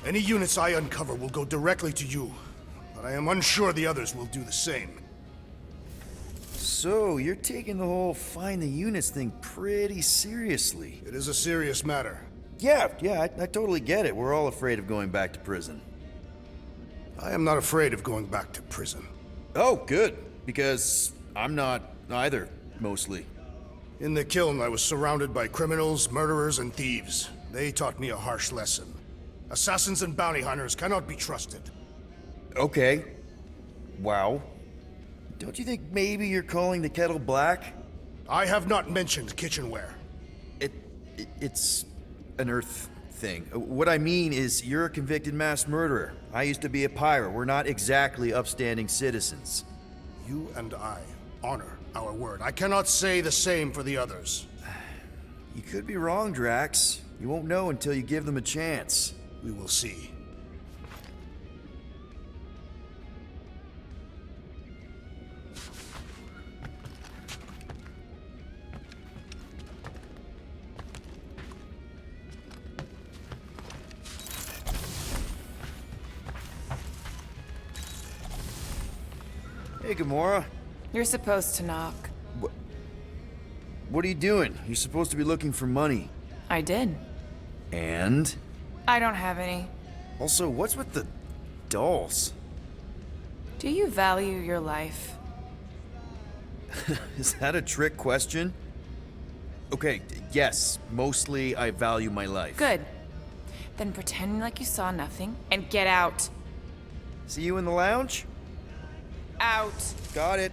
Any units I uncover will go directly to you, but I am unsure the others will do the same. So, you're taking the whole find the units thing pretty seriously. It is a serious matter. Yeah, I totally get it. We're all afraid of going back to prison. I am not afraid of going back to prison. Oh, good. Because I'm not either, mostly. In the kiln, I was surrounded by criminals, murderers, and thieves. They taught me a harsh lesson. Assassins and bounty hunters cannot be trusted. Okay. Wow. Don't you think maybe you're calling the kettle black? I have not mentioned kitchenware. It's an Earth thing. What I mean is, you're a convicted mass murderer. I used to be a pirate. We're not exactly upstanding citizens. You and I honor our word. I cannot say the same for the others. You could be wrong, Drax. You won't know until you give them a chance. We will see. Hey, Gamora. You're supposed to knock. What are you doing? You're supposed to be looking for money. I did. And? I don't have any. Also, what's with the dolls? Do you value your life? Is that a trick question? Okay, yes, mostly I value my life. Good. Then pretend like you saw nothing and get out. See you in the lounge? Out. Got it.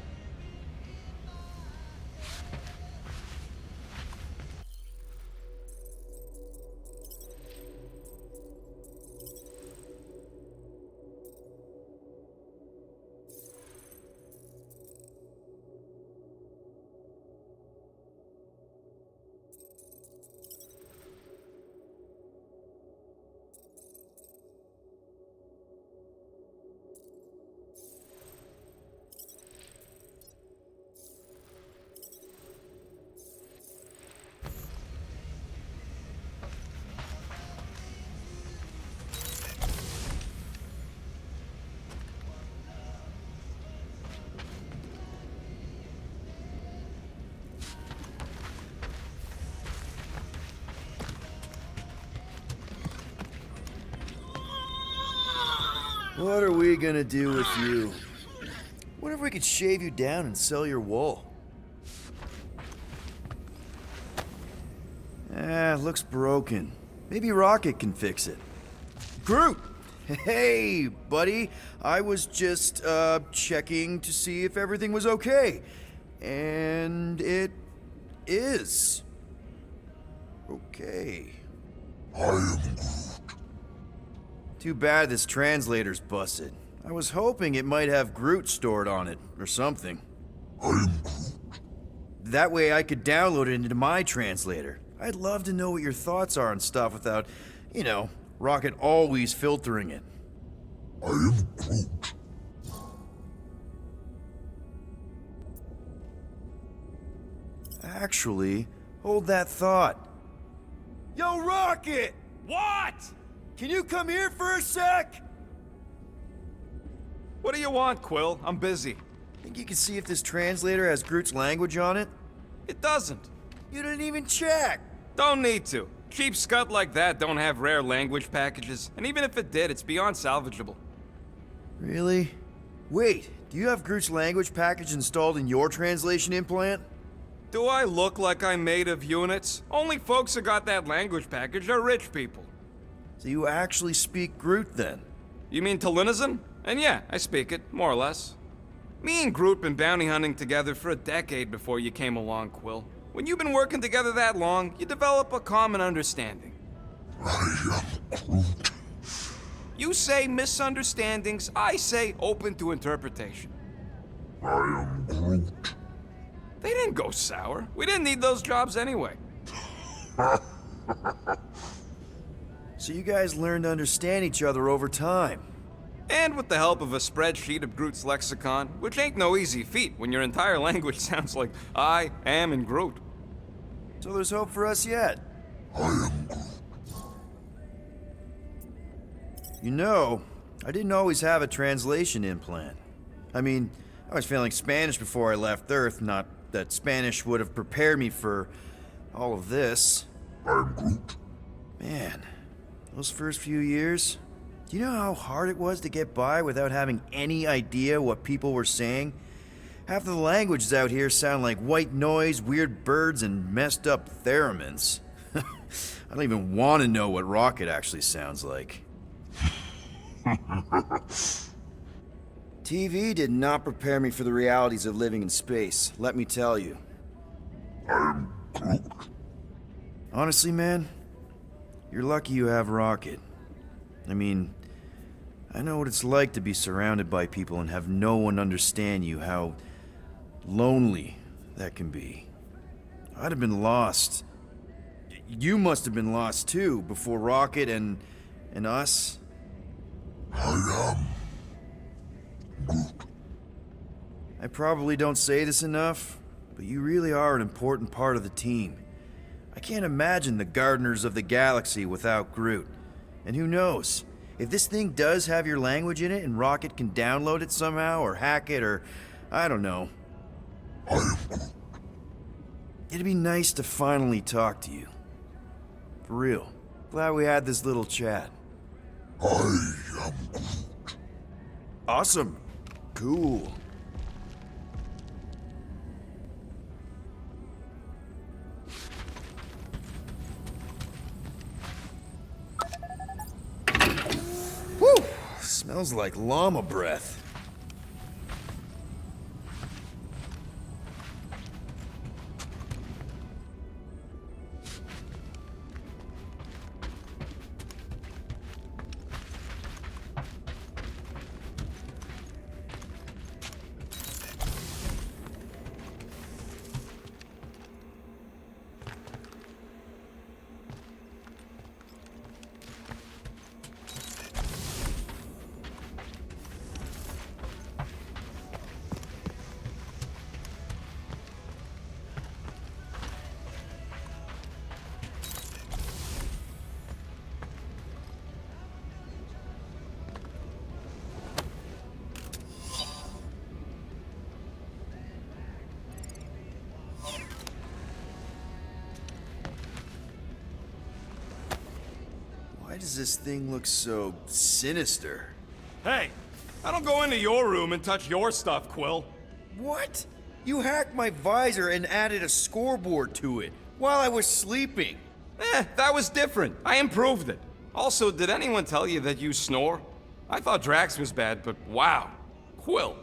What are we gonna do with you? What if we could shave you down and sell your wool? Looks broken. Maybe Rocket can fix it. Groot! Hey, buddy. I was just, checking to see if everything was okay. And it is. Okay. I am Groot. Too bad this translator's busted. I was hoping it might have Groot stored on it, or something. I am Groot. That way I could download it into my translator. I'd love to know what your thoughts are on stuff without, you know, Rocket always filtering it. I am Groot. Actually, hold that thought. Yo, Rocket! What? Can you come here for a sec? What do you want, Quill? I'm busy. Think you can see if this translator has Groot's language on it? It doesn't. You didn't even check! Don't need to. Cheap scut like that don't have rare language packages, and even if it did, it's beyond salvageable. Really? Wait, do you have Groot's language package installed in your translation implant? Do I look like I'm made of units? Only folks who got that language package are rich people. So you actually speak Groot then? You mean Talinisan? And yeah, I speak it, more or less. Me and Groot been bounty hunting together for a decade before you came along, Quill. When you've been working together that long, you develop a common understanding. I am Groot. You say misunderstandings, I say open to interpretation. I am Groot. They didn't go sour. We didn't need those jobs anyway. So you guys learned to understand each other over time. And with the help of a spreadsheet of Groot's lexicon, which ain't no easy feat when your entire language sounds like I am in Groot. So there's hope for us yet. I am Groot. You know, I didn't always have a translation implant. I mean, I was failing Spanish before I left Earth, not that Spanish would have prepared me for all of this. I'm Groot. Man, those first few years, do you know how hard it was to get by without having any idea what people were saying? Half of the languages out here sound like white noise, weird birds, and messed up theremins. I don't even want to know what Rocket actually sounds like. TV did not prepare me for the realities of living in space, let me tell you. I'm Groot. Honestly, man, you're lucky you have Rocket. I mean, I know what it's like to be surrounded by people and have no one understand you, how lonely that can be. I'd have been lost. You must have been lost too, before Rocket and us. I am Groot. I probably don't say this enough, but you really are an important part of the team. I can't imagine the Gardeners of the Galaxy without Groot. And who knows? If this thing does have your language in it and Rocket can download it somehow or hack it or I don't know. I am Groot. It'd be nice to finally talk to you. For real. Glad we had this little chat. I am Groot. Awesome. Cool. Woo! Smells like llama breath. Why does this thing look so sinister? Hey, I don't go into your room and touch your stuff, Quill. What? You hacked my visor and added a scoreboard to it while I was sleeping. That was different. I improved it. Also, did anyone tell you that you snore? I thought Drax was bad, but wow. Quill,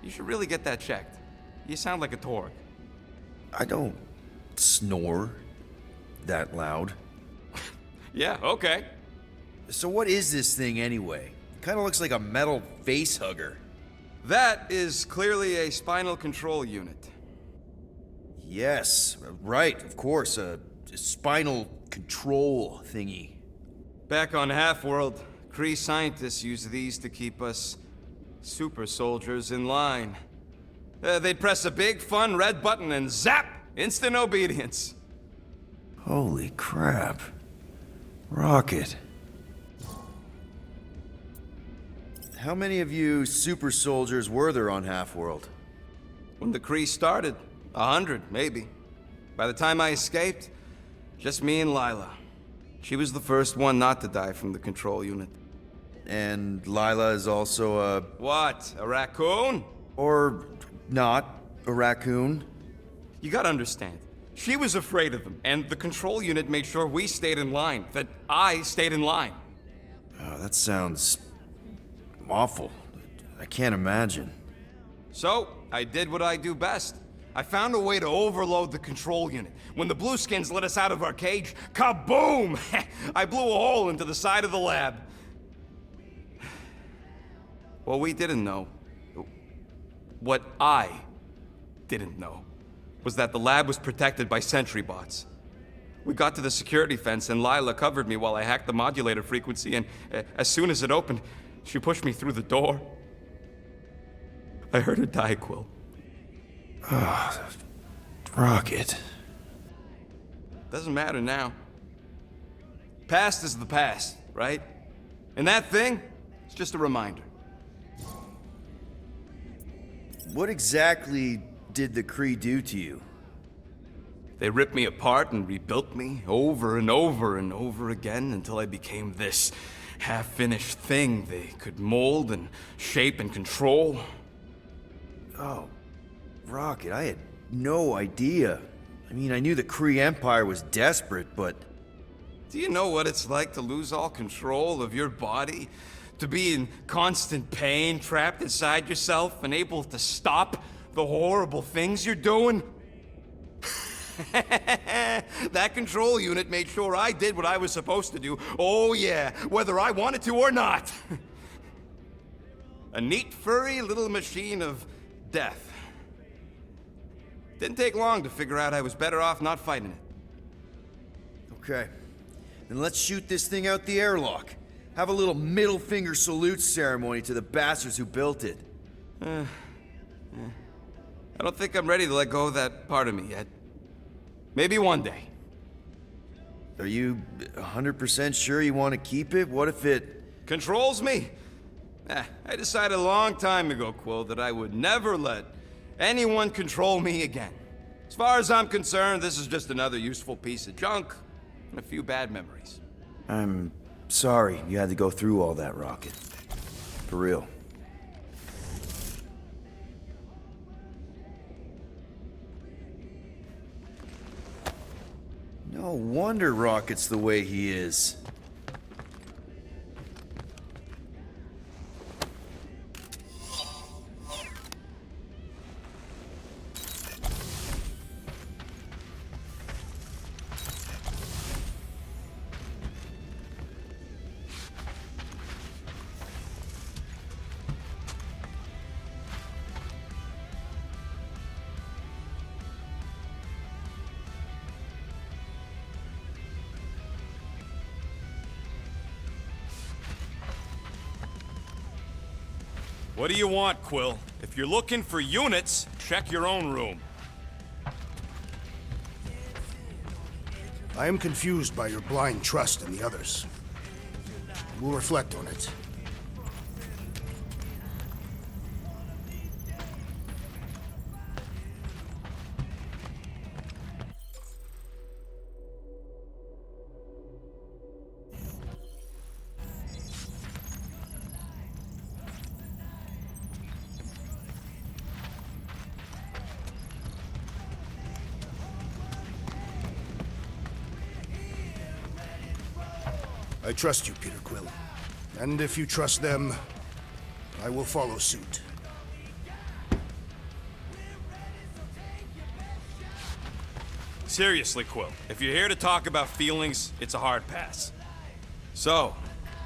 you should really get that checked. You sound like a Torg. I don't snore that loud. Yeah, okay. So what is this thing anyway? Kind of looks like a metal face hugger. That is clearly a spinal control unit. Yes, right, of course, a spinal control thingy. Back on Half-World, Kree scientists use these to keep us super soldiers in line. They'd press a big, fun red button and zap! Instant obedience. Holy crap. Rocket. How many of you super soldiers were there on Half-World? When the Kree started, 100, maybe. By the time I escaped, just me and Lila. She was the first one not to die from the control unit. And Lila is also a... What, a raccoon? or not, a raccoon? You gotta understand. She was afraid of them, and the control unit made sure we stayed in line, that I stayed in line. Oh, that sounds awful. I can't imagine. So, I did what I do best. I found a way to overload the control unit. When the Blueskins let us out of our cage, kaboom! I blew a hole into the side of the lab. What we didn't know, what I didn't know, was that the lab was protected by sentry bots. We got to the security fence and Lila covered me while I hacked the modulator frequency, and as soon as it opened, she pushed me through the door. I heard her die, Quill. Rocket. Doesn't matter now. Past is the past, right? And that thing, it's just a reminder. What exactly did the Kree do to you? They ripped me apart and rebuilt me over and over and over again until I became this half-finished thing they could mold and shape and control. Oh, Rocket, I had no idea. I mean, I knew the Kree Empire was desperate, but... Do you know what it's like to lose all control of your body? To be in constant pain, trapped inside yourself, unable to stop the horrible things you're doing? That control unit made sure I did what I was supposed to do. Oh yeah, whether I wanted to or not. A neat, furry little machine of death. Didn't take long to figure out I was better off not fighting it. Okay. Then let's shoot this thing out the airlock. Have a little middle finger salute ceremony to the bastards who built it. I don't think I'm ready to let go of that part of me yet. Maybe one day. Are you 100% sure you want to keep it? What if it... Controls me? I decided a long time ago, Quill, that I would never let anyone control me again. As far as I'm concerned, this is just another useful piece of junk and a few bad memories. I'm sorry you had to go through all that, Rocket. For real. No wonder Rocket's the way he is. What do you want, Quill? If you're looking for units, check your own room. I am confused by your blind trust in the others. We'll reflect on it. I trust you, Peter Quill. And if you trust them, I will follow suit. Seriously, Quill, if you're here to talk about feelings, it's a hard pass. So,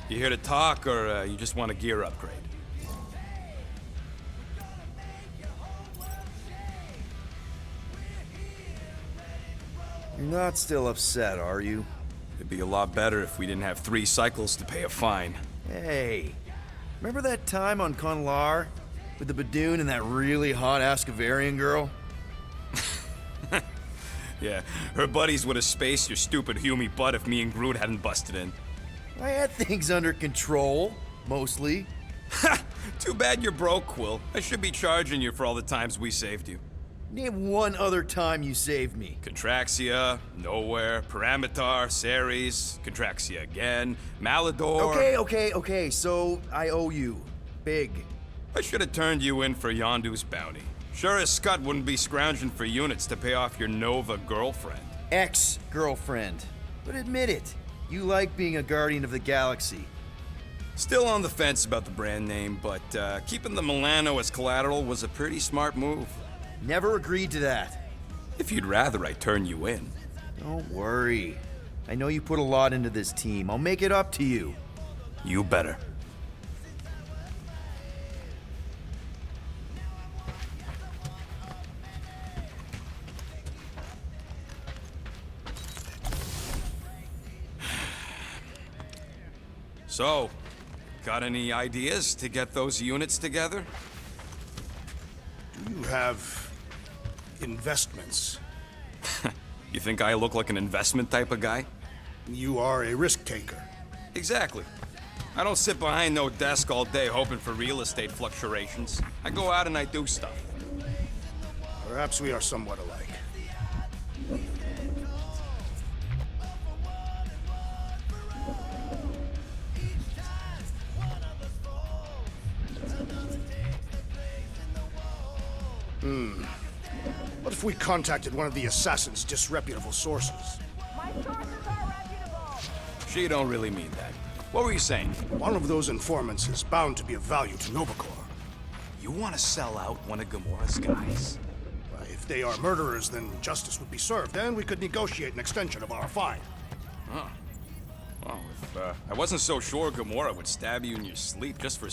you here to talk, or you just want a gear upgrade? You're not still upset, are you? It'd be a lot better if we didn't have 3 cycles to pay a fine. Hey, remember that time on Conlar? With the Badoon and that really hot Ascavarian girl? Yeah, her buddies would have spaced your stupid Hume butt if me and Groot hadn't busted in. I had things under control, mostly. Ha! Too bad you're broke, Quill. I should be charging you for all the times we saved you. Name one other time you saved me. Contraxia, Nowhere, Paramitar, Ceres, Contraxia again, Malador... Okay, so I owe you. Big. I should have turned you in for Yondu's bounty. Sure as Scott wouldn't be scrounging for units to pay off your Nova girlfriend. Ex-girlfriend. But admit it, you like being a Guardian of the Galaxy. Still on the fence about the brand name, but keeping the Milano as collateral was a pretty smart move. Never agreed to that. If you'd rather I turn you in. Don't worry. I know you put a lot into this team. I'll make it up to you. You better. So, got any ideas to get those units together? Do you have investments? You think I look like an investment type of guy? You are a risk taker. Exactly. I don't sit behind no desk all day hoping for real estate fluctuations. I go out and I do stuff. Perhaps we are somewhat alike. What if we contacted one of the assassin's disreputable sources? My sources are reputable. She don't really mean that. What were you saying? One of those informants is bound to be of value to Novacore. You want to sell out one of Gamora's guys? If they are murderers, then justice would be served, and we could negotiate an extension of our fine. Huh. Well, if I wasn't so sure Gamora would stab you in your sleep just for...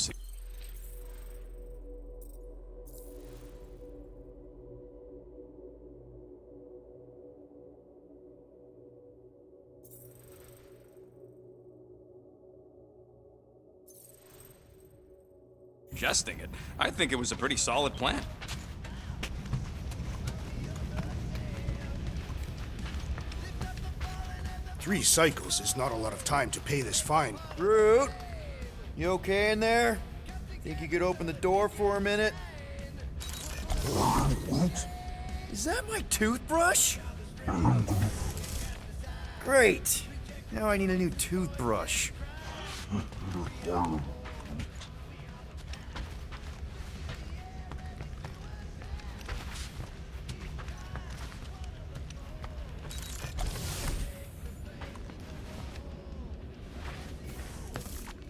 Suggesting it. I think it was a pretty solid plan. Three cycles is not a lot of time to pay this fine. Groot, you okay in there? Think you could open the door for a minute? Is that my toothbrush? Great. Now I need a new toothbrush.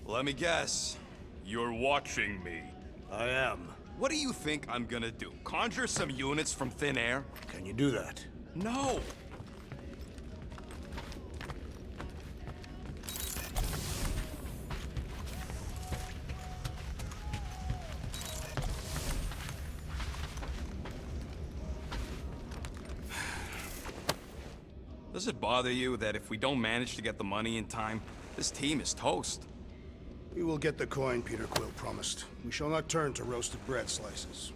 Let me guess. You're watching me. I am. What do you think I'm gonna do? Conjure some units from thin air? Can you do that? No. Does it bother you that if we don't manage to get the money in time, this team is toast? We will get the coin Peter Quill promised. We shall not turn to roasted bread slices.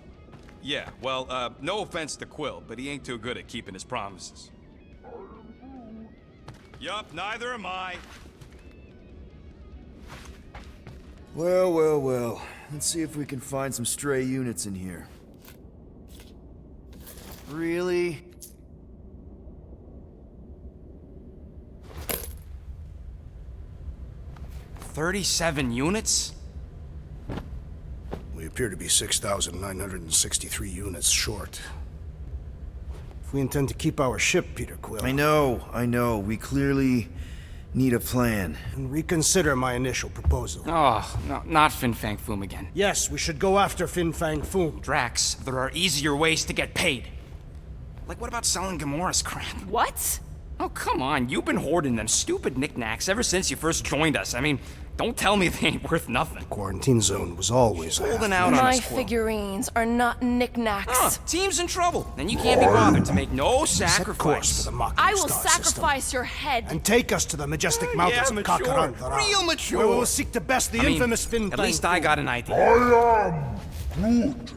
Yeah, well, no offense to Quill, but he ain't too good at keeping his promises. Yup, neither am I. Well, well, well. Let's see if we can find some stray units in here. Really? $37 units? We appear to be 6,963 units short. If we intend to keep our ship, Peter Quill... I know. We clearly need a plan. And reconsider my initial proposal. Oh, no, not Fin Fang Foom again. Yes, we should go after Fin Fang Foom. Drax, there are easier ways to get paid. Like, what about selling Gamora's crap? What? Oh, come on, you've been hoarding them stupid knickknacks ever since you first joined us. I mean, don't tell me they ain't worth nothing. Quarantine zone was always Holding out on My us, Quill. figurines are not knickknacks. Team's in trouble, and you can't be bothered to make no Set course for sacrifice. the Mach I will star sacrifice system. your head. And take us to the majestic mountains of mature. Kakarandara. Real mature. Where we will seek to best the I mean, infamous Fin at Fang least I Foom. got an idea. I am Groot.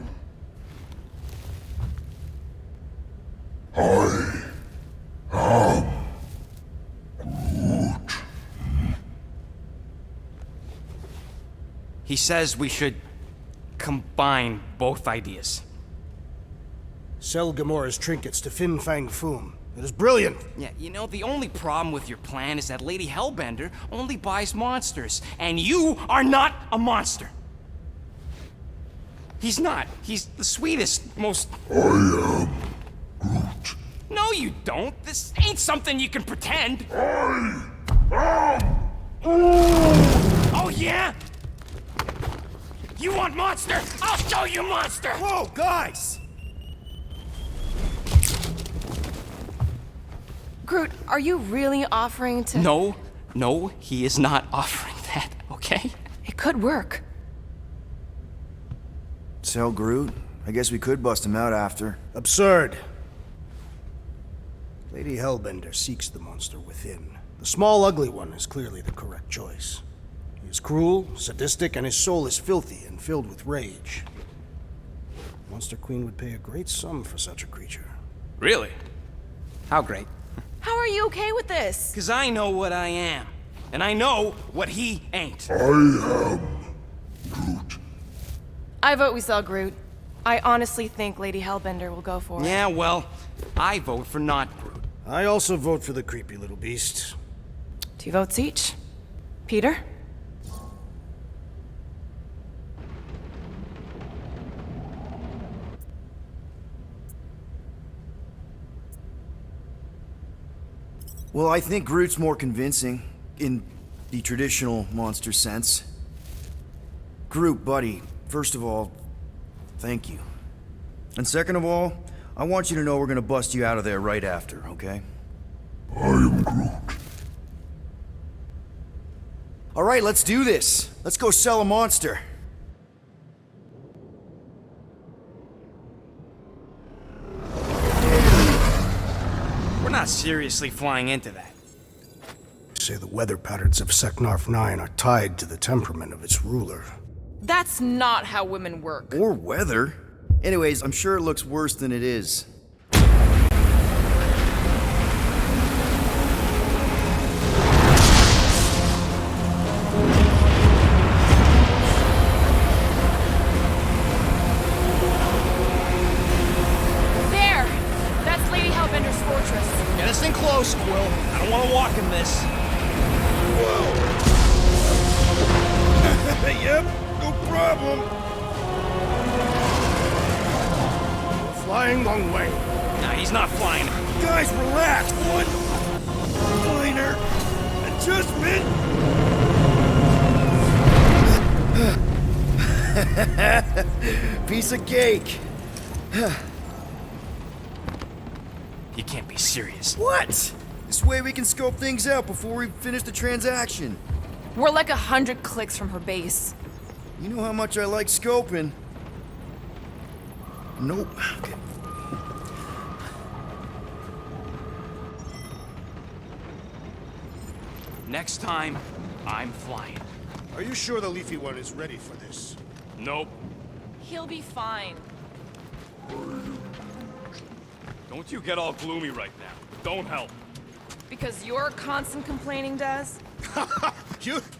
He says we should combine both ideas. Sell Gamora's trinkets to Fin Fang Foom. It is brilliant. Yeah, you know, the only problem with your plan is that Lady Hellbender only buys monsters, and you are not a monster. He's not. He's the sweetest, most... I am Groot. No, you don't. This ain't something you can pretend. Oh, yeah? You want monster? I'll show you monster! Whoa, guys! Groot, are you really offering to... No, he is not offering that, okay? It could work. Sell Groot? I guess we could bust him out after. Absurd. Lady Hellbender seeks the monster within. The small, ugly one is clearly the correct choice. He is cruel, sadistic, and his soul is filthy and filled with rage. Monster Queen would pay a great sum for such a creature. Really? How great? How are you okay with this? Because I know what I am. and I know what he ain't. I am Groot. I vote we sell Groot. I honestly think Lady Hellbender will go for it. Yeah, well, I vote for not Groot. I also vote for the creepy little beast. 2 votes each. Peter? Well, I think Groot's more convincing, in the traditional monster sense. Groot, buddy, first of all, thank you. And second of all, I want you to know we're gonna bust you out of there right after, okay? I am Groot. Alright, let's do this. Let's go sell a monster. We're not seriously flying into that. Say the weather patterns of Seknarf 9 are tied to the temperament of its ruler. That's not how women work. Or weather. Anyways, I'm sure it looks worse than it is. There! That's Lady Hellbender's fortress. Get us in close, Quill. I don't want to walk in this. Yep, no problem. Flying long way. Nah, he's not flying. Guys, relax. One minor adjustment. Piece of cake. You can't be serious. What? This way we can scope things out before we finish the transaction. We're like 100 clicks from her base. You know how much I like scoping. Nope. Okay. Next time, I'm flying. Are you sure the leafy one is ready for this? Nope. He'll be fine. Don't you get all gloomy right now. Don't help. Because your constant complaining does?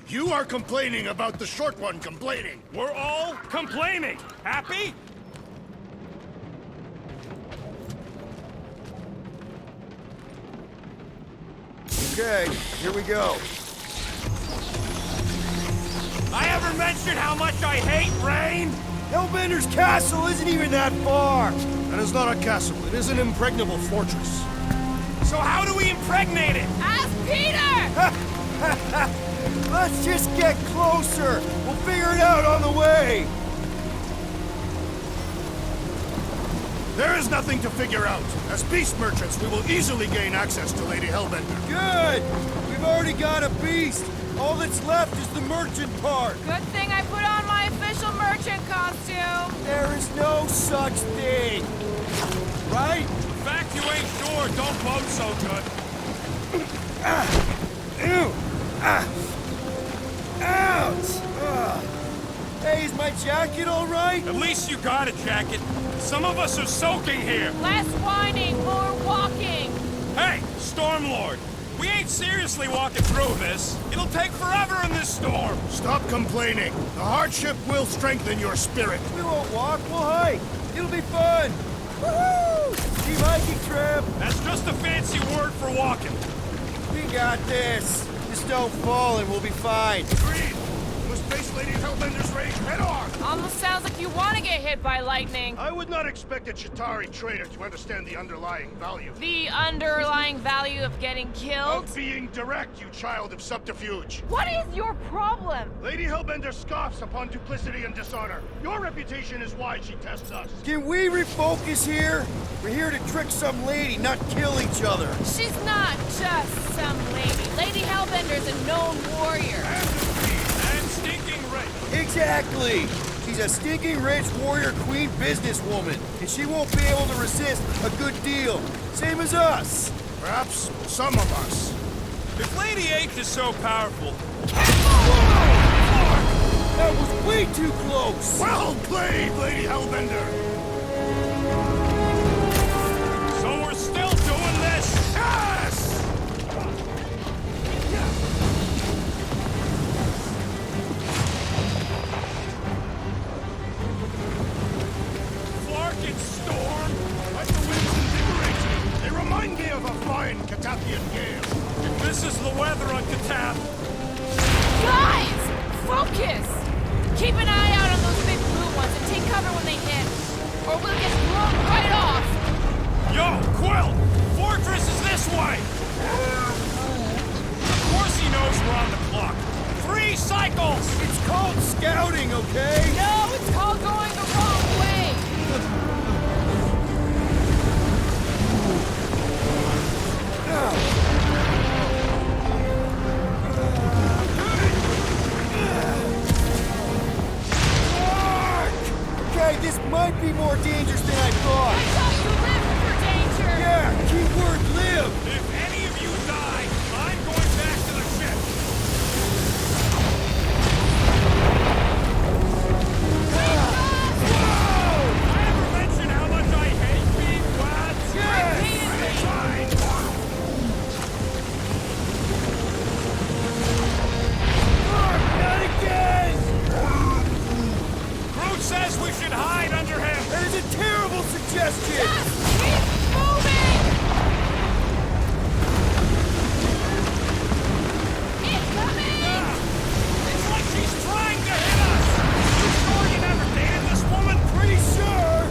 You are complaining about the short one complaining. We're all complaining. Happy? Okay, here we go. I ever mentioned how much I hate rain? Hellbender's castle isn't even that far. That is not a castle. It is an impregnable fortress. So how do we impregnate it? Ask Peter! Let's just get closer. We'll figure it out on the way. There is nothing to figure out. As beast merchants, we will easily gain access to Lady Hellbender. Good. We've already got a beast. All that's left is the merchant part. Good thing I put on my official merchant costume. There is no such thing. Right? The fact you ain't sure don't vote so good. Ouch! Hey, is my jacket all right? At least you got a jacket. Some of us are soaking here. Less whining, more walking. Hey, Stormlord. We ain't seriously walking through this. It'll take forever in this storm. Stop complaining. The hardship will strengthen your spirit. We won't walk, we'll hike. It'll be fun. Woohoo! Team hiking trip. That's just a fancy word for walking. We got this. Just don't fall and we'll be fine. Agreed. Must face Lady Hellbender's rage head on. Almost sounds like you want to get hit by lightning. I would not expect a Chitauri trader to understand the underlying value. The underlying value of getting killed? Of being direct, you child of subterfuge. What is your problem? Lady Hellbender scoffs upon duplicity and dishonor. Your reputation is why she tests us. Can we refocus here? We're here to trick some lady, not kill each other. She's not just some lady. Lady Hellbender's a known warrior. And stinking rich. Exactly. She's a stinking rich warrior queen businesswoman, and she won't be able to resist a good deal. Same as us. Perhaps some of us. If Lady H is so powerful, That was way too close. Well played, Lady Hellbender. so we're still doing this. Yes! Keep an eye out on those big blue ones and take cover when they hit. Or we'll get blown right off. Yo, Quill! Fortress is this way! Of course he knows we're on the clock. 3 cycles! It's called scouting, okay? No, it's called going the wrong way. Okay, this might be more dangerous than I I thought. thought you lived for danger. Yeah, keyword live. If any of you die, I'm going back to the ship. Whoa! I ever mention how much I hate being wet? Not again! Groot says we should hide under him. That is a terrible suggestion! Just keep moving. Incoming. It's like she's trying to hit us. You sure you never damned this woman? Pretty sure!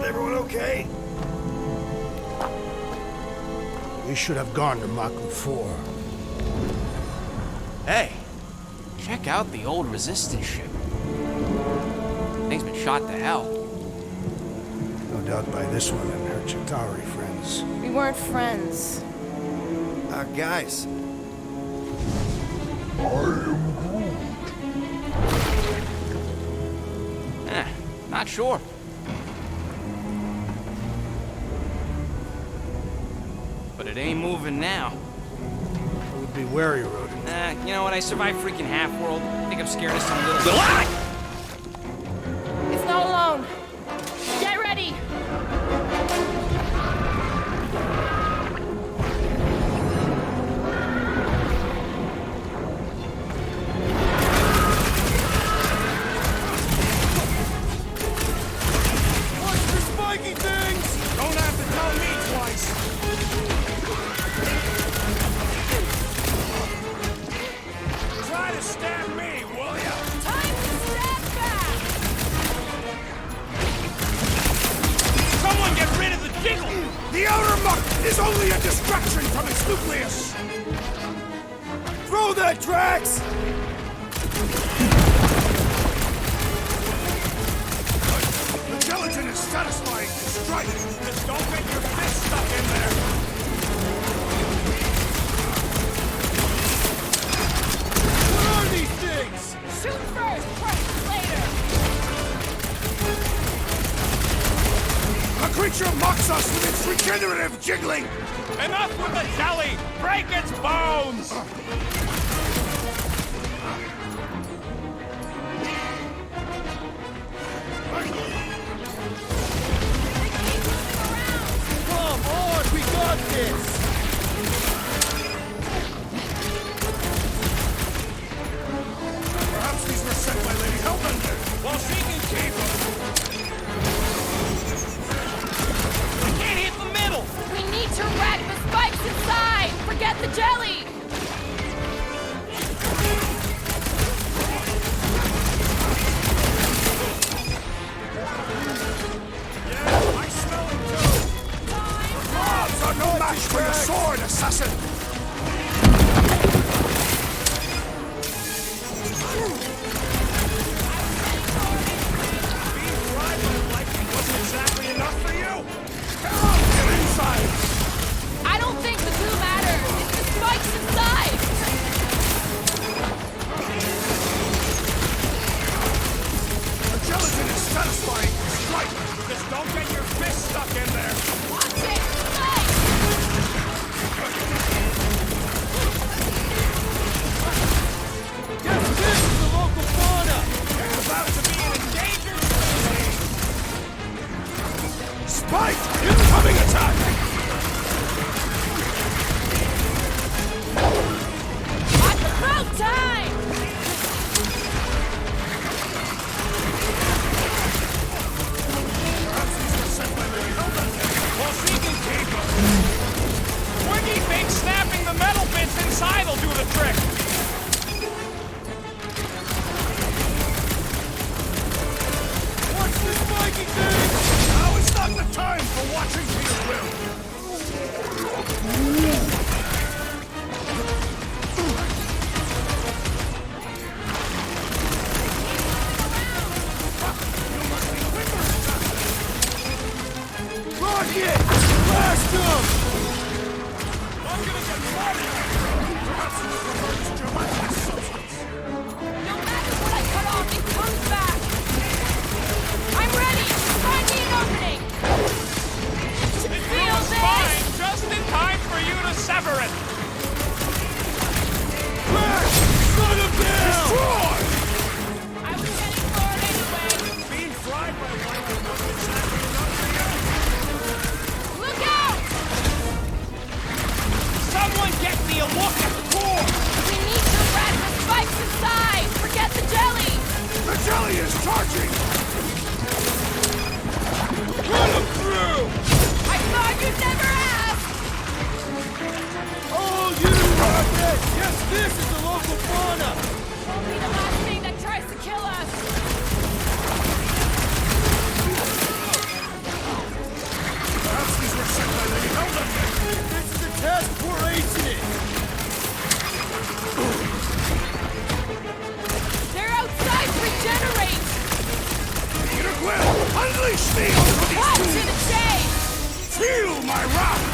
Everyone okay? We should have gone to Maku 4. Hey, check out the old resistance ship. Thing's been shot to hell. No doubt by this one and her Chitauri friends. We weren't friends. Guys, Not sure. But it ain't moving now. Would be wary, Radeon. You know what? I survived freaking Half-World. I think I'm scared of some little... It's not alone. Get ready. watch the spiky things! Don't have to tell me twice. Try to stab me, will ya? Time to step back. Someone get rid of the jiggle! The outer muck is only a distraction from its nucleus! Throw that, Drax! The gelatin is satisfying to strike! Just don't get your fist stuck in there. What are these things? Shoot first, practice later. The creature mocks us with its regenerative jiggling! Enough with the jelly! Break its bones! Come on, we got this! Perhaps these were sent by Lady Hellbender! Well, she can keep them. I can't hit the middle! We need to rack the spikes inside. Forget the jelly. Yeah, I smell it too. Mobs are no match for your sword, assassin! Being fried like it wasn't exactly enough for you. Come on, get inside! I don't think the glue matters. It's the spikes inside. The gelatin is satisfying to strike! Just don't get your fist stuck in there. Watch it. Spikes. Guess this is the local bar! Charging! Run them through! I thought you'd never ask! Oh, you rocket! Yes, this is the local fauna! Won't be the last thing that tries to kill us! Perhaps these were sent by Lady Hellbender. This is a test for acing it! They're outside to regenerate! Peter Quill, unleash me onto these Cut to fools! the chase! Feel my wrath!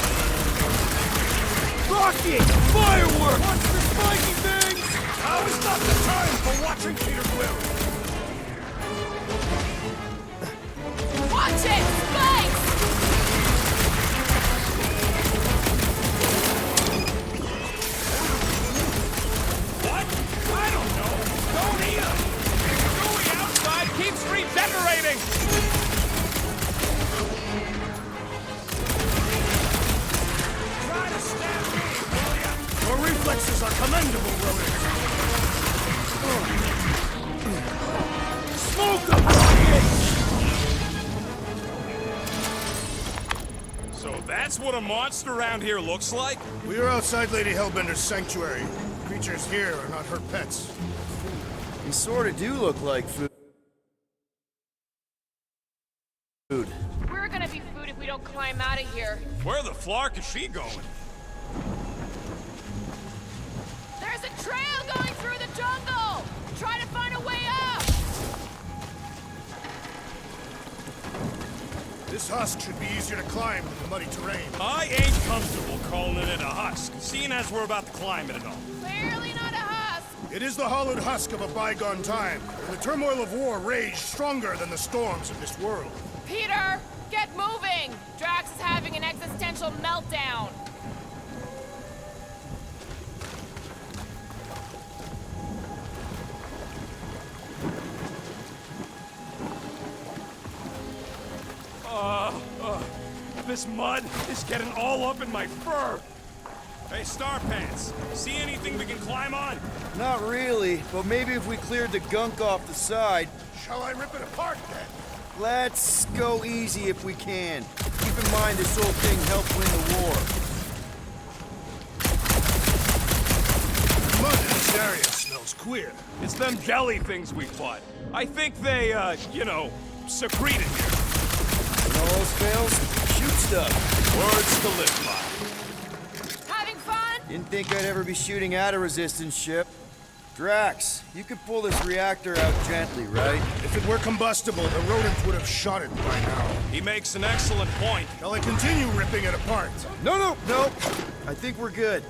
Rocket! Fireworks! Watch the spiky things! Now is not the time for watching Peter Quill! Watch it! Spikes! What? I don't know. Don't eat him! Gooey outside keeps regenerating! Try to stab me, will ya? Your reflexes are commendable, rodent. Smoke them, So that's what a monster around here looks like? We are outside Lady Hellbender's sanctuary. Creatures here are not her pets. You sort of do look like food. We're gonna be food if we don't climb out of here. Where the flark is she going? There's a trail going through the jungle! Try to find a way up! This husk should be easier to climb than the muddy terrain. I ain't comfortable calling it a husk, seeing as we're about to climb it and all. Clearly not a husk! It is the hollowed husk of a bygone time, when the turmoil of war raged stronger than the storms of this world. Peter, get moving! Drax is having an existential meltdown. This mud is getting all up in my fur. Hey, Starpants, see anything we can climb on? Not really, but maybe if we cleared the gunk off the side. Shall I rip it apart then? Let's go easy if we can. Keep in mind this whole thing helped win the war. Mud in this area smells queer. It's them jelly things we fought. I think they, secreted here. When all else fails, shoot stuff. Words to live by. Having fun? Didn't think I'd ever be shooting at a resistance ship. Drax, you could pull this reactor out gently, right? If it were combustible, the rodents would have shot it by now. He makes an excellent point. Shall I continue ripping it apart? No. I think we're good.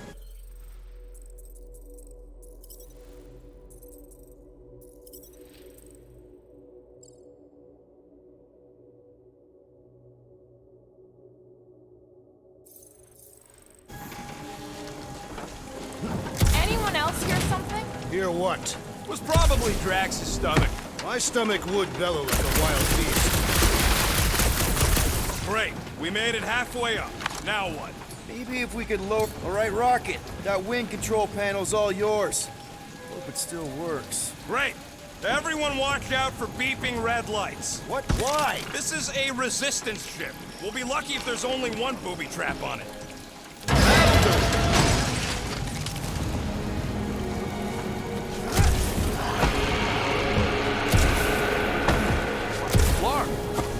Anyone else hear something? Hear what? Was probably Drax's stomach. My stomach would bellow like a wild beast. Great, we made it halfway up. Now what? Maybe if we could lower... All right, Rocket. That wing control panel's all yours. Hope it still works. Great. Everyone watch out for beeping red lights. What? Why? This is a resistance ship. We'll be lucky if there's only one booby trap on it.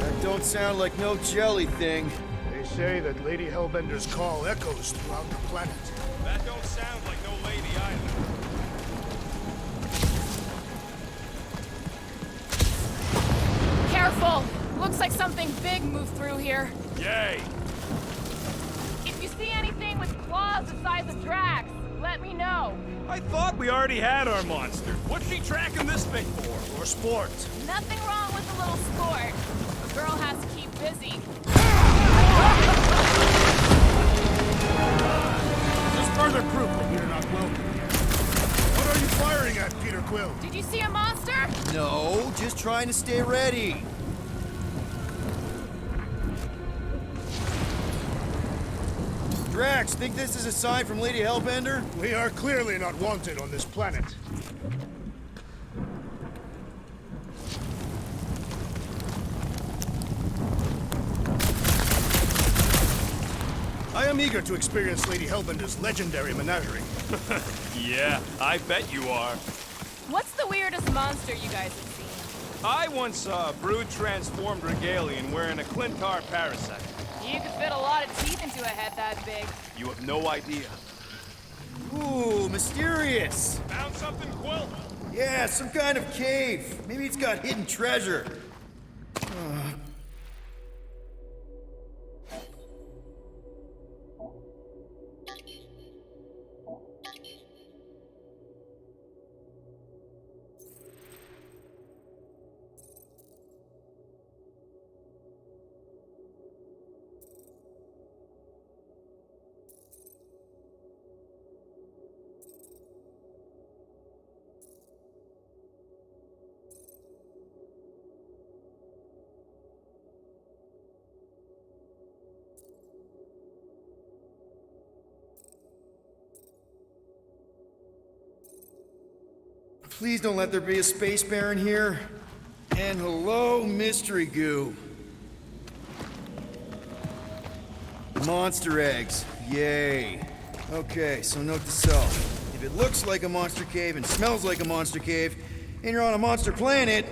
That don't sound like no jelly thing. They say that Lady Hellbender's call echoes throughout the planet. That don't sound like no lady either. Careful! Looks like something big moved through here. Yay! If you see anything with claws the size of Drax, let me know. I thought we already had our monster. What's she tracking this thing for? For sport. Nothing wrong with a little sport. A girl has to keep busy. Just further proof that we are not welcome here. What are you firing at, Peter Quill? Did you see a monster? No, just trying to stay ready. Drax, think this is a sign from Lady Hellbender? We are clearly not wanted on this planet. am eager to experience Lady Hellbender's legendary menagerie. Yeah, I bet you are. What's the weirdest monster you guys have seen? I once saw a brood transformed regalian wearing a Clintar parasite. You could fit a lot of teeth into a head that big. You have no idea. Ooh, mysterious. Found something, Quill? Yeah, some kind of cave. Maybe it's got hidden treasure. Please don't let there be a space baron here. And hello, mystery goo. Monster eggs. Yay. Okay, so note to self. If it looks like a monster cave and smells like a monster cave, and you're on a monster planet,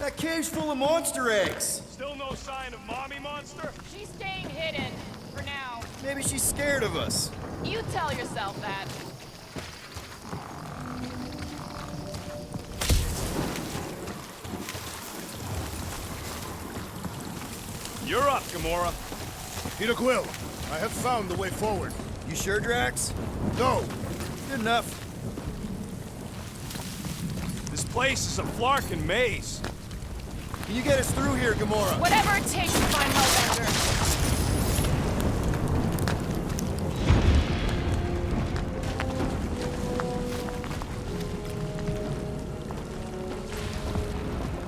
that cave's full of monster eggs. Still no sign of Mommy Monster? She's staying hidden. For now. Maybe she's scared of us. You tell yourself that. You're up, Gamora. Peter Quill, I have found the way forward. You sure, Drax? No, Good enough. This place is a flarkin' maze. Can you get us through here, Gamora? Whatever it takes to find Hellbender.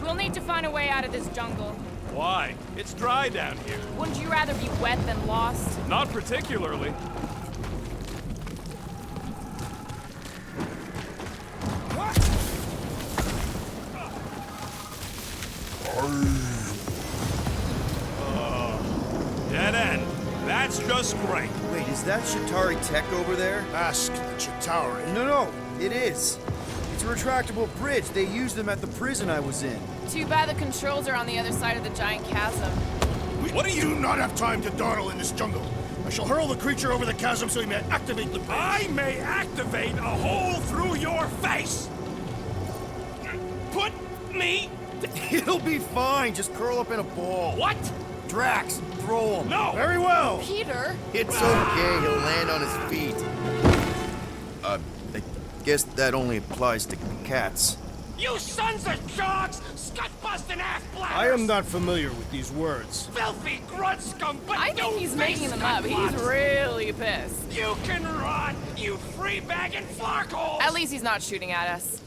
We'll need to find a way out of this jungle. Why? It's dry down here. Wouldn't you rather be wet than lost? Not particularly. Dead end. That's just great. Wait, is that Shatari tech over there? ask the Chitauri. No, it is. It's a retractable bridge. They used them at the prison I was in. Too bad the controls are on the other side of the giant chasm. What are you? Do not have time to dawdle in this jungle. I shall hurl the creature over the chasm so he may activate the bridge. I may activate a hole through your face. Put me. It'll be fine. Just curl up in a ball. What? Drax, throw him. No. Very well. Peter? It's okay. He'll land on his feet. I guess that only applies to cats. You sons of dogs! Scut-busting ass-bladders! I am not familiar with these words. Filthy grunt scum, but I think he's making them up. He's really pissed. You can run, you free-bagging flarkholes! At least he's not shooting at us.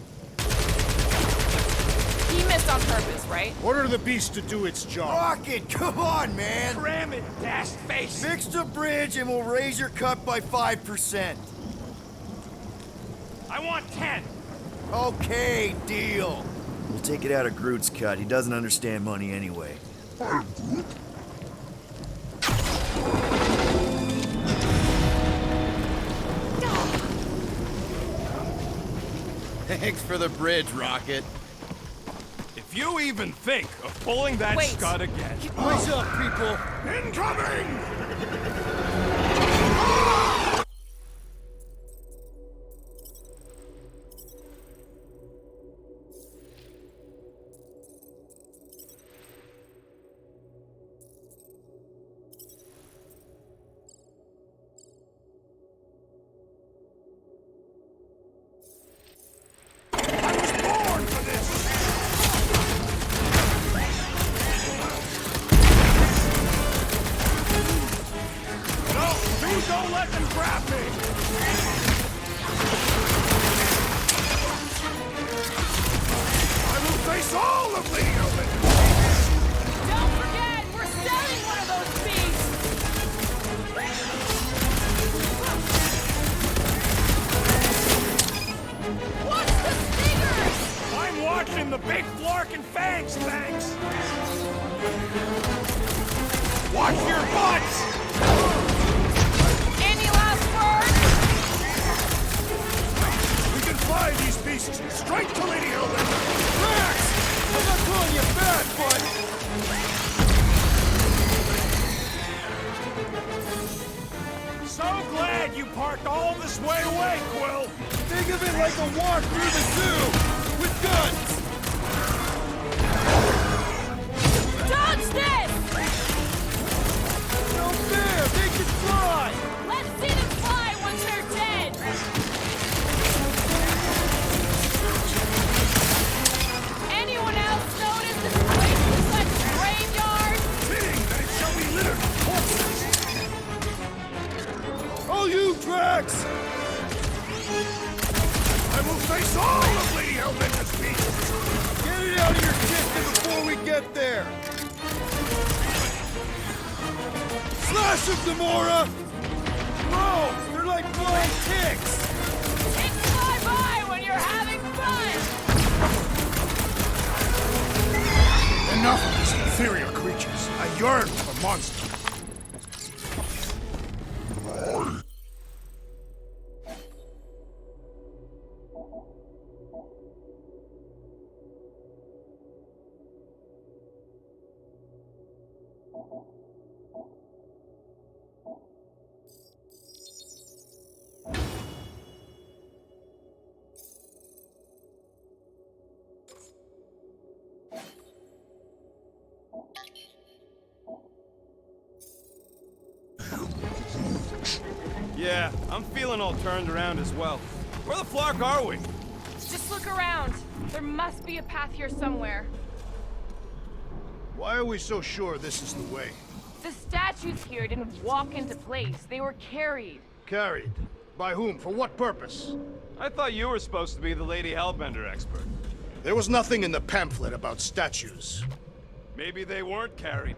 He missed on purpose, right? Order the beast to do its job. Rocket, come on, man. Cram it, dash face! Fix the bridge and we'll raise your cut by 5%. I want 10! Okay, deal. We'll take it out of Groot's cut. He doesn't understand money anyway. Thanks for the bridge, Rocket. If you even think of pulling that Wait. scud again... Rise up, people. Incoming! your butts! Any last words? We can fly these beasts straight to Lady Hellbender! Max! I'm not calling you bad, but... So glad you parked all this way away, Quill! Think of it like a walk through the zoo! With guns! Dodge this! No fair! They can fly! Let's see them fly once they're dead! Anyone else notice this place is such a graveyard? Fitting that it shall be littered with corpses! All you, Drax! I will face all of Lady Hellbender's beasts! Get it out of your kitchen before we get there! Slash them, Gamora! Bro, they're like flying ticks! Ticks fly by when you're having fun! Enough of these inferior creatures. I yearn for monsters. Yeah, I'm feeling all turned around as well. Where the flark are we? Just look around. There must be a path here somewhere. Why are we so sure this is the way? The statues here didn't walk into place. They were carried. Carried. By whom? For what purpose? I thought you were supposed to be the Lady Hellbender expert. There was nothing in the pamphlet about statues. Maybe they weren't carried.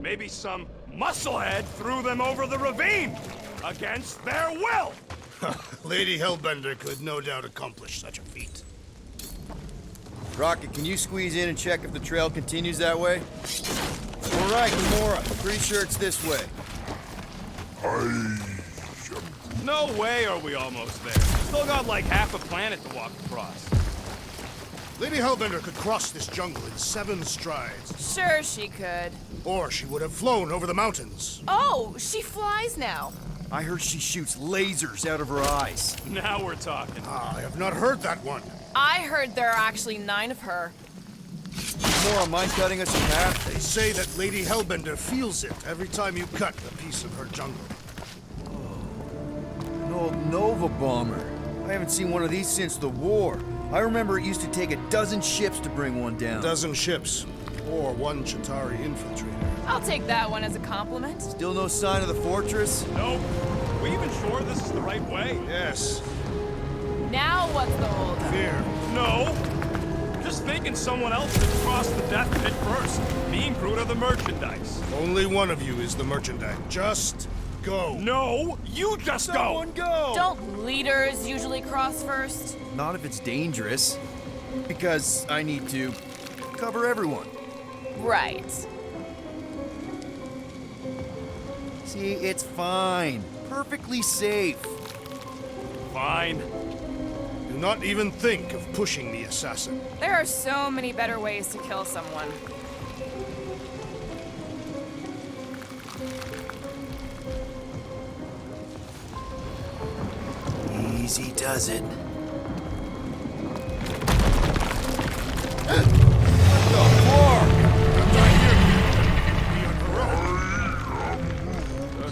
Maybe some musclehead threw them over the ravine! Against their will! Lady Hellbender could no doubt accomplish such a feat. Rocket, can you squeeze in and check if the trail continues that way? All right, Gamora. Pretty sure it's this way. No way are we almost there. Still got like half a planet to walk across. Lady Hellbender could cross this jungle in 7 strides. Sure she could. Or she would have flown over the mountains. Oh, she flies now. I heard she shoots lasers out of her eyes. Now we're talking. I have not heard that one. I heard there are actually 9 of her. Gamora, mind cutting us a path? They say that Lady Hellbender feels it every time you cut a piece of her jungle. An old Nova bomber. I haven't seen one of these since the war. I remember it used to take 12 ships to bring one down. 12 ships. Or 1 Chitauri infiltrator. I'll take that one as a compliment. Still no sign of the fortress? Nope. We even sure this is the right way? Yes. Now what's the hold? Fear. No. Just thinking someone else should cross the death pit first. Me and Groot are the merchandise. Only one of you is the merchandise. Just go. No, you just Someone go! Don't leaders usually cross first? Not if it's dangerous. Because I need to cover everyone. Right. See, it's fine. Perfectly safe. Fine. Do not even think of pushing the assassin. There are so many better ways to kill someone. Easy does it.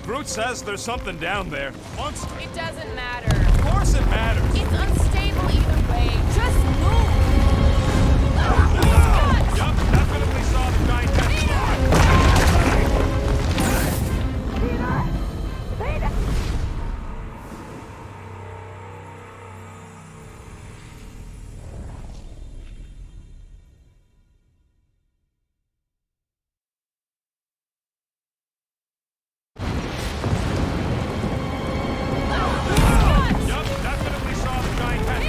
Groot says there's something down there. Monster. It doesn't matter. Of course it matters. It's unstable either way. Just move! Yup, definitely saw the giant catch. Yup, definitely saw the giant catch.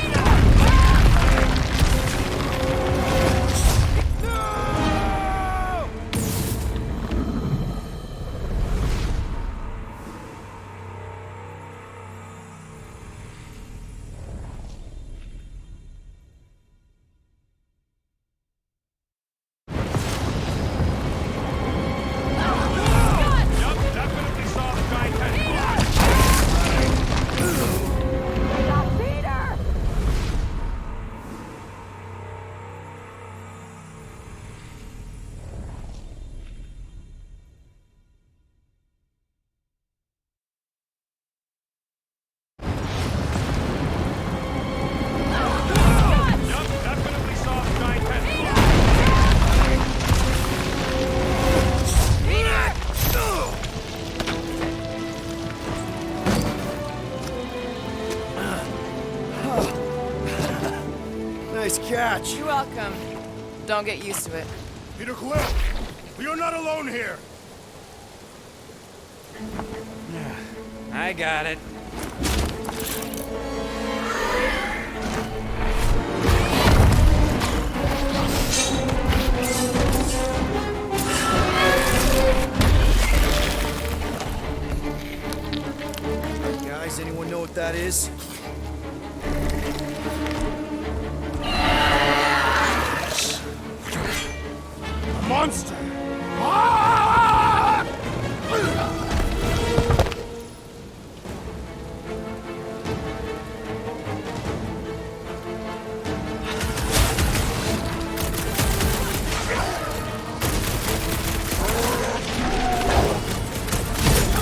hatch. You're welcome. Don't get used to it. Peter Quill, you're not alone here. I got it. Guys, anyone know what that is? A monster. Ah!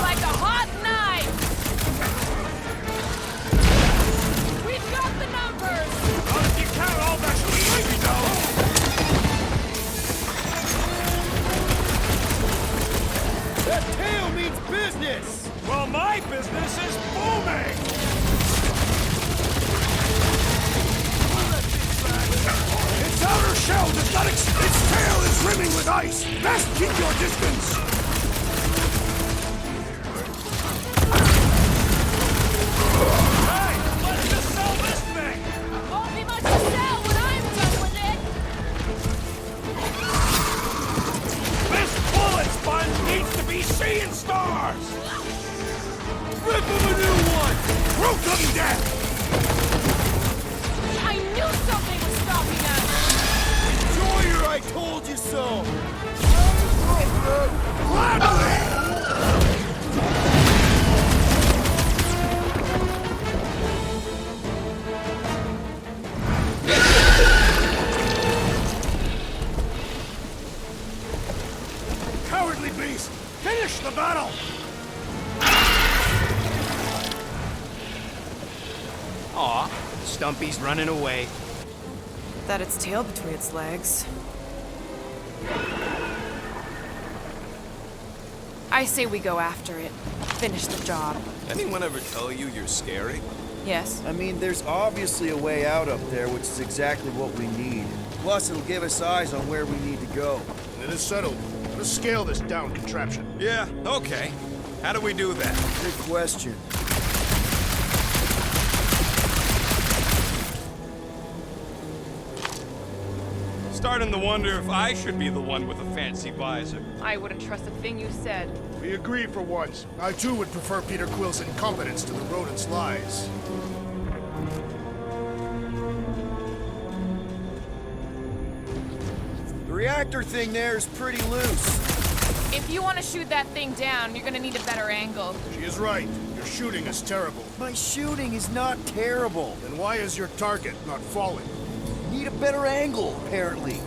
Like a hot knife! We've got the numbers! Not if you count all that baby dough. That tail means business! Well, my business is booming. Its outer shell does not its tail is rimming with ice. Best keep your distance. Hey, let's just sell this thing. Won't be much to sell when I'm done with it! This bullet sponge needs to be seeing stars. Rip him a new one. Root them dead. I knew something was stopping us! Sawyer, I told you so! Gladly. Cowardly beast! Finish the battle! Aw, Stumpy's running away. That its tail between its legs. I say we go after it. Finish the job. Anyone ever tell you you're scary? Yes? I mean, there's obviously a way out up there, which is exactly what we need. Plus, it'll give us eyes on where we need to go. It is settled. Let's scale this down contraption. Yeah, okay. How do we do that? Good question. Starting to wonder if I should be the one with a fancy visor. I wouldn't trust a thing you said. We agree for once. I too would prefer Peter Quill's incompetence to the rodent's lies. The reactor thing there is pretty loose. If you want to shoot that thing down, you're gonna need a better angle. She is right. Your shooting is terrible. My shooting is not terrible. Then why is your target not falling? Need a better angle, apparently.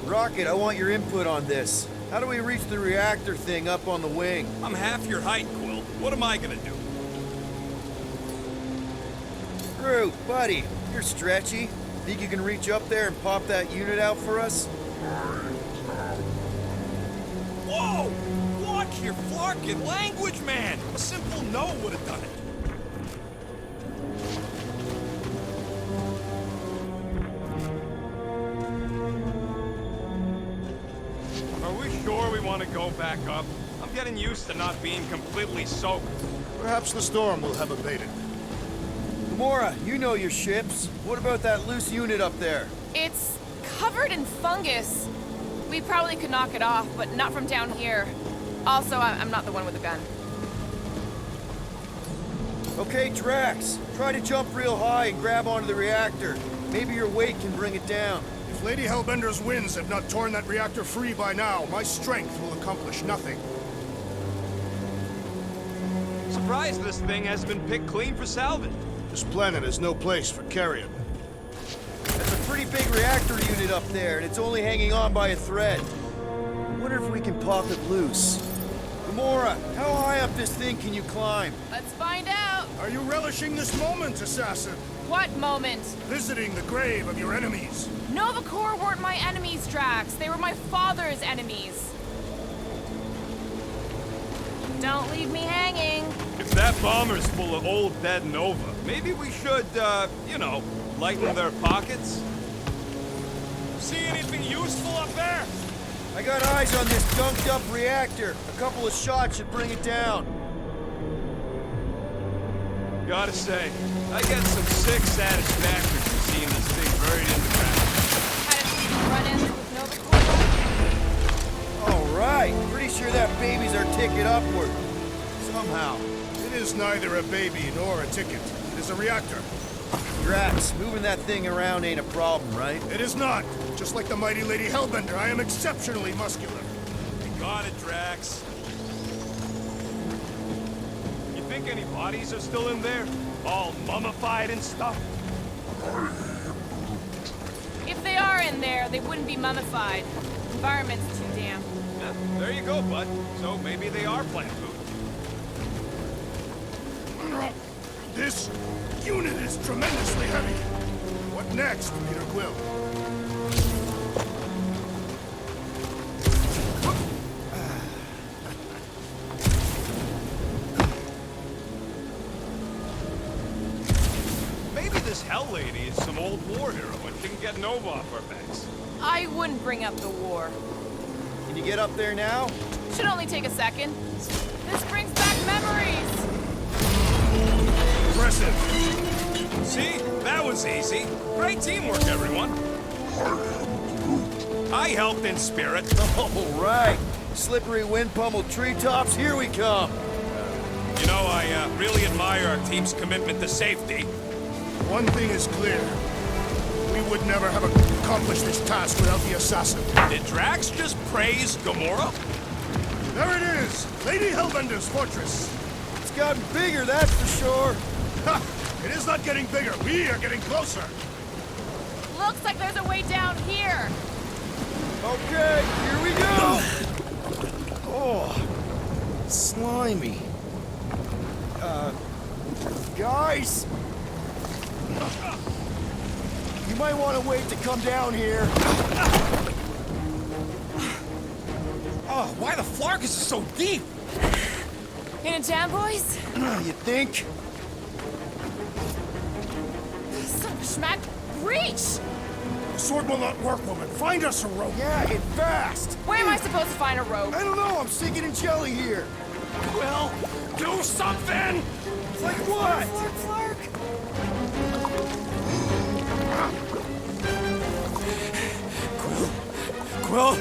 Rocket, I want your input on this. How do we reach the reactor thing up on the wing? I'm half your height, Quill. What am I gonna do? Groot, buddy, you're stretchy. Think you can reach up there and pop that unit out for us? Whoa! Watch your flarkin' language, man! A simple no would have done it. Are we sure we want to go back up? I'm getting used to not being completely soaked. Perhaps the storm will have abated. Gamora, you know your ships. What about that loose unit up there? It's covered in fungus. We probably could knock it off, but not from down here. Also, I'm not the one with a gun. Okay, Drax, try to jump real high and grab onto the reactor. Maybe your weight can bring it down. If Lady Hellbender's winds have not torn that reactor free by now, my strength will accomplish nothing. Surprised this thing hasn't been picked clean for salvage. This planet is no place for carrion. That's a pretty big reactor unit up there, and it's only hanging on by a thread. I wonder if we can pop it loose. Gamora, how high up this thing can you climb? Let's find out. Are you relishing this moment, assassin? What moment? Visiting the grave of your enemies. Nova Corps weren't my enemies, Drax. They were my father's enemies. Don't leave me hanging. If that bomber's full of old dead Nova, maybe we should, you know, lighten their pockets? see anything useful up there? I got eyes on this gunked up reactor. A couple of shots should bring it down. Gotta say, I get some sick satisfaction from seeing this thing buried in the ground. Had a few run-ins with Nova Corps. All right. Pretty sure that baby's our ticket upward. Somehow. It is neither a baby nor a ticket. It is a reactor. Drax, moving that thing around ain't a problem, right? It is not. Just like the mighty Lady Hellbender, I am exceptionally muscular. You got it, Drax. You think any bodies are still in there? All mummified and stuff? If they are in there, they wouldn't be mummified. Environment's too damp. Yeah, there you go, bud. So maybe they are plant food. This unit is tremendously heavy. What next, Peter Quill? Maybe this Hell Lady is some old war hero and can get Nova off our backs. I wouldn't bring up the war. Can you get up there now? Should only take a second. This brings back memories. Impressive. See? That was easy. Great teamwork, everyone. I helped in spirit. All right. Slippery wind-pummeled treetops, here we come. You know, I really admire our team's commitment to safety. One thing is clear. We would never have accomplished this task without the assassin. Did Drax just praise Gamora? There it is! Lady Hellbender's fortress! It's gotten bigger, that's for sure. Ha! It is not getting bigger. We are getting closer. Looks like there's a way down here. Okay, here we go. Oh, slimy. Guys? You might want to wait to come down here. Oh, why the Flarkus is so deep? In a jam, boys? You think? Son of a schmack. Reach! The sword will not work, woman. Find us a rope. Yeah, and fast. Where am I supposed to find a rope? I don't know, I'm sinking in jelly here. Well, do something! Like what? Flark. Quill?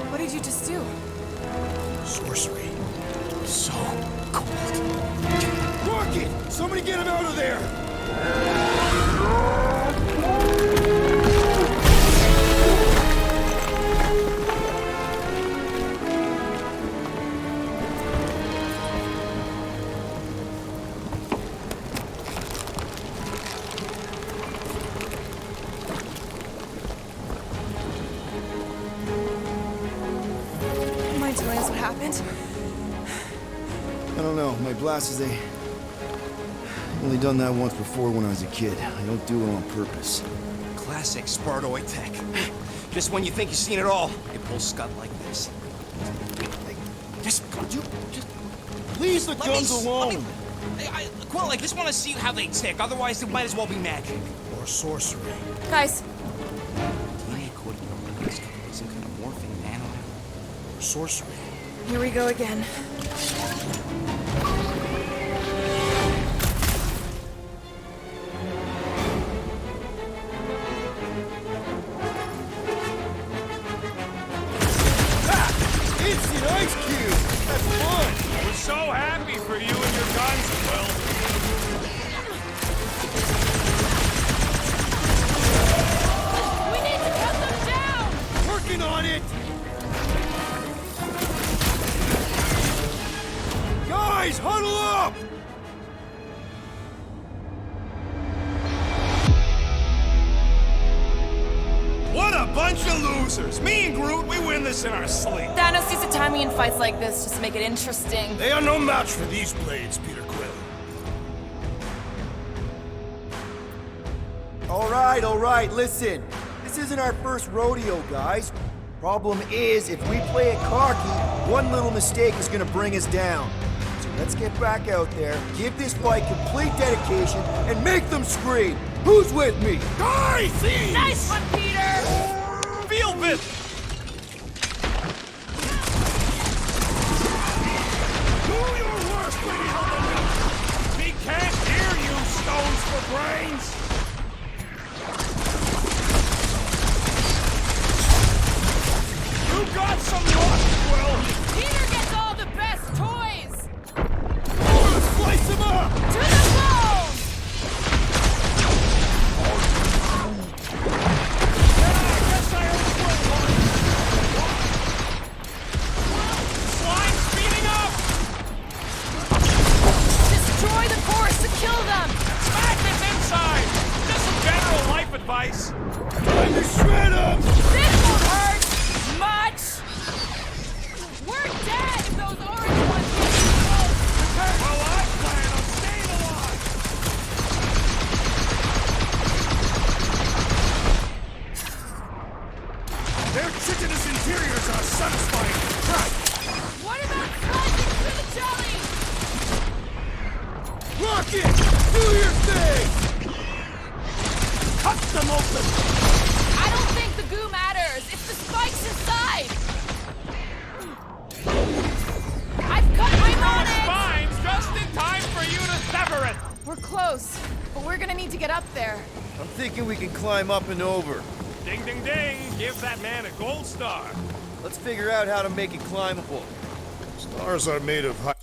What did you just do? Sorcery. So cold. Rocket! Somebody get him out of there! Mind telling us what happened? I don't know. My blasters, they... Only done that once before when I was a kid. I don't do it on purpose. Classic Spartoid tech. Just when you think you've seen it all, it pulls scud like this. Just, you, just Leave the guns alone! Quill, I just want to see how they tick. Otherwise, it might as well be magic. Or sorcery. Guys, DNA coding number. It's got some kind of morphing nano. Or sorcery. here we go again. Instant ice cube! That's fun! We're so happy for you and your guns, Quill. We need to cut them down! Working on it! Go! Groot. We win this in our sleep. Thanos used to time me in fights like this just to make it interesting. They are no match for these blades, Peter Quill. All right, listen. This isn't our first rodeo, guys. Problem is, if we play it cocky, one little mistake is gonna bring us down. So let's get back out there, give this fight complete dedication, and make them scream. Who's with me? Die, thieves! Nice one, Peter! Feel this. Do your worst, Lady Helena! We can't hear you, stones for brains. You got some luck, Quill! Peter gets all the best toys! Slice him up! To the bone! Slime speeding up. Destroy the cores to kill them! Smack this inside. Just some general life advice. Time to shred him! This won't hurt much! We're dead if those orange ones get too close! Well, I plan on staying alive. Their chitinous interiors are satisfying. Right. What about slicing through the jelly? Rocket! Do your thing! Cut them open! I don't think the goo matters. It's the spikes inside. I've cut my bonnet. Spines just in time for you to sever it. We're close, but we're gonna need to get up there. I'm thinking we can climb up and over. Ding, ding, ding. Give that man a gold star. Let's figure out how to make it climbable. Stars are made of high.